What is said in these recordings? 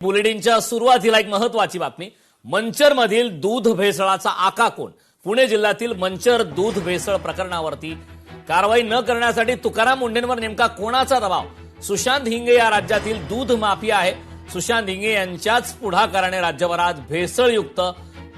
बुलेटिनच्या सुरुवातीला एक महत्वाची बातमी. मंचरमधील दूध भेसळाचा आका कोण? पुणे जिल्ह्यातील मंचर दूध भेसळ प्रकरणावरती कारवाई न करण्यासाठी तुकाराम मुंढेंवर नेमका कोणाचा दबाव? सुशांत हिंगे या राज्यातील दूध माफिया आहे. सुशांत हिंगे यांच्याच पुढाकाराने राज्यभरात भेसळयुक्त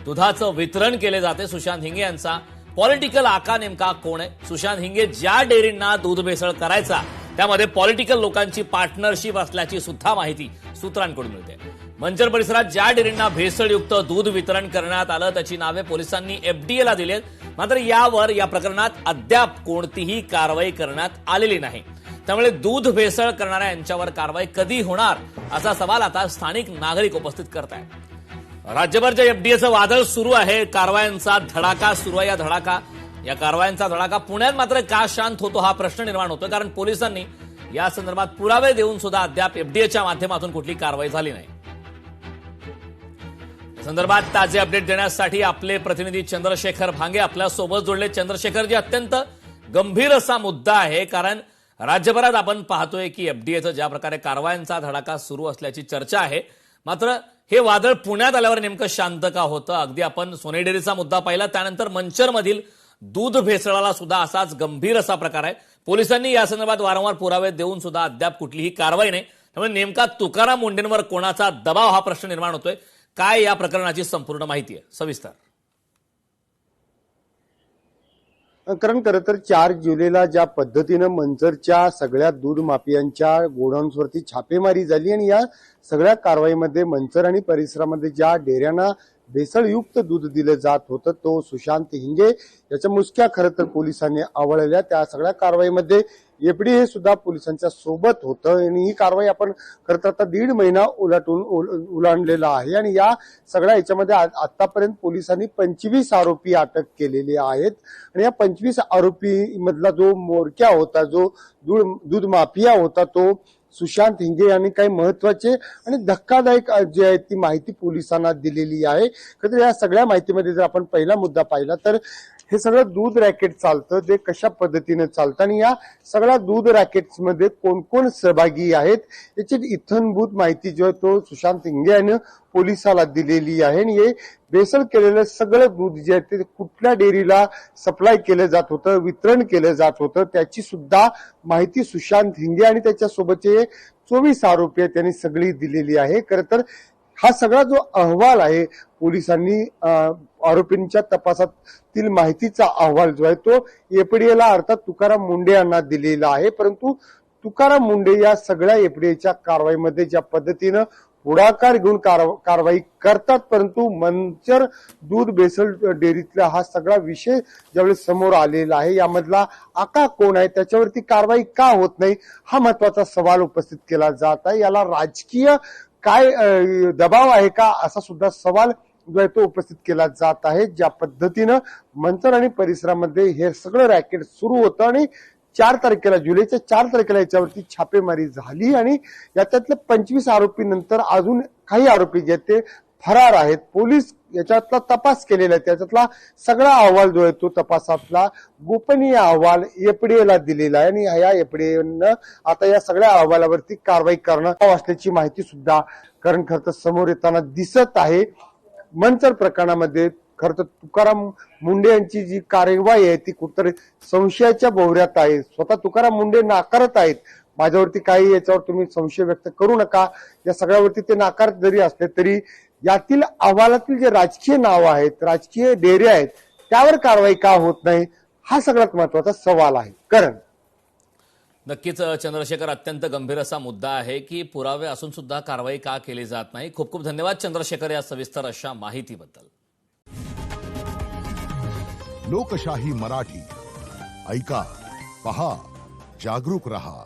दुधाचं वितरण केले जाते. सुशांत हिंगे यांचा पॉलिटिकल आका नेमका कोण आहे? सुशांत हिंगे ज्या डेअरींना दूध भेसळ करायचा त्यामध्ये पॉलिटिकल लोकांची पार्टनरशिप असल्याची सुद्धा माहिती सूत्रांकडून मिळते. मंचर परिसरात ज्या डेअरींना भेसळयुक्त दूध वितरण करण्यात आलं त्याची नावे पोलिसांनी एफडीएला दिली आहेत. मात्र यावर या प्रकरणात अद्याप कोणतीही कारवाई करण्यात आलेली नाही. त्यामुळे दूध भेसळ करणाऱ्या यांच्यावर कारवाई कधी होणार असा सवाल आता स्थानिक नागरिक उपस्थित करत आहेत. राज्यभरच्या एफडीएचं वादळ सुरू आहे. कारवायांचा धडाका सुरू आहे. या कारवायांचा धडाका पुण्यात मात्र का शांत होतो हा प्रश्न निर्माण होतो, कारण पोलिसांनी या संदर्भात पुरावे देऊन सुद्धा अद्याप एफडीएच्या माध्यमातून कुठली कारवाई झाली नाही. या संदर्भात ताजे अपडेट देण्यासाठी आपले प्रतिनिधी चंद्रशेखर भांगे आपल्या सोबत जोडले. चंद्रशेखर, अत्यंत गंभीर असा मुद्दा आहे, कारण राज्यभरात आपण पाहतोय की एफडीएचं ज्या प्रकारे कारवायांचा धडाका सुरू असल्याची चर्चा आहे, मात्र हे वादळ पुण्यात आल्यावर नेमकं शांत का होतं? अगदी आपण सोने डेअरीचा मुद्दा पाहिला, त्यानंतर मंचरमधील दूध भेसळाला सुद्धा असाच गंभीर असा प्रकार आहे. पोलिसांनी या संदर्भात वारंवार पुरावे देऊन सुद्धा अद्याप कुठलीही कारवाई नाही. त्यामुळे नेमका तुकाराम मुंढेंवर कोणाचा दबाव हा प्रश्न निर्माण होतोय. काय या प्रकरणाची संपूर्ण माहिती आहे, सविस्तर? कारण खरं तर 4 जुलैला ज्या पद्धतीनं मंचरच्या सगळ्या दूध माफियांच्या गोडाऊन्सवरती छापेमारी झाली आणि या सगळ्या कारवाईमध्ये मंचर आणि परिसरामध्ये ज्या डेऱ्यांना भेसळयुक्त दूध दिलं जात होतं तो सुशांत हिंगे याच्या मुसक्या खरं तर पोलिसांनी आवळल्या. त्या सगळ्या कारवाईमध्ये एफडीए सुद्धा पोलिसांच्या सोबत होतं आणि ही कारवाई आपण खरं तर आता 1.5 महिना ओलांडलेला आहे. आणि या सगळ्या याच्यामध्ये आतापर्यंत पोलिसांनी 25 आरोपी अटक केलेले आहेत. आणि या 25 आरोपी मधला जो मोरक्या होता, जो दूध माफिया होता, तो सुशांत हिंगे यांनी काही महत्वाचे आणि धक्कादायक जे आहे ती माहिती पोलिसांना दिलेली आहे. खरं तर या सगळ्या माहितीमध्ये जर आपण पहिला मुद्दा पाहिला तर हे सगळं दूध रॅकेट चालतं, ते कशा पद्धतीने चालतं आणि या सगळ्या दूध रॅकेट्समध्ये कोण कोण सहभागी आहेत याची इत्थंभूत माहिती जो आहे तो सुशांत हिंगे याने पोलिसाला दिलेली आहे. आणि हे भेसळ केलेलं सगळं दूध जे आहे ते कुठल्या डेअरीला सप्लाय केलं जात होतं, वितरण केलं जात होतं, त्याची सुद्धा माहिती सुशांत हिंगे आणि त्याच्यासोबतचे 24 आरोपी आहेत त्यांनी सगळी दिलेली आहे. खरं तर हा सगळा जो अहवाल आहे पोलिसांनी आरोपींच्या तपासातील माहितीचा अहवाल जो आहे तो एफडीएला अर्थात तुकाराम मुंढे यांना दिलेला आहे. परंतु तुकाराम मुंढे या सगळ्या एफडीएच्या कारवाईमध्ये ज्या पद्धतीनं पुढाकार घेऊन कारवाई करतात, परंतु मंचर दूध भेसळ डेअरीतला हा सगळा विषय ज्यावेळेस समोर आलेला आहे, यामधला आका कोण आहे, त्याच्यावरती कारवाई का होत नाही हा महत्वाचा सवाल उपस्थित केला जात आहे. याला राजकीय काय दबाव आहे का असा सुद्धा सवाल जो आहे तो उपस्थित केला जात आहे. ज्या पद्धतीनं मंचर आणि परिसरामध्ये हे सगळं रॅकेट सुरू होतं आणि 4 तारखेला जुलैच्या 4 तारखेला याच्यावरती छापेमारी झाली आणि याच्यातले 25 आरोपी नंतर अजून काही आरोपी जे आहेत ते फरार आहेत. पोलीस याच्यातला तपास केलेला आहे, त्याच्यातला सगळा अहवाल जो आहे तो तपासातला गोपनीय अहवाल एफडीएला दिलेला आहे आणि या एफडीएनं आता या सगळ्या अहवालावरती कारवाई करणार असल्याची माहिती सुद्धा खरं तर समोर येताना दिसत आहे. मंचर प्रकरणामध्ये खरं तर तुकाराम मुंढे यांची जी कार्यवाही आहे ती कुठतरी संशयाच्या भोवऱ्यात आहे. स्वतः तुकाराम मुंढे नाकारत आहेत, माझ्यावरती काही याच्यावर तुम्ही संशय व्यक्त करू नका, या सगळ्यावरती ते नाकारत जरी असले तरी यातील अहवालातील जे राजकीय नाव आहेत, राजकीय डेरे आहेत, त्यावर कारवाई का होत नाही हा सगळ्यात महत्वाचा सवाल आहे. करण नक्कीच चंद्रशेखर, अत्यंत गंभीर असा मुद्दा आहे की पुरावे असून सुद्धा कारवाई का केली जात नाही. खूप खूप धन्यवाद चंद्रशेखर या सविस्तर अशा माहितीबद्दल. लोकशाही मराठी ऐका, पहा, जागरूक रहा.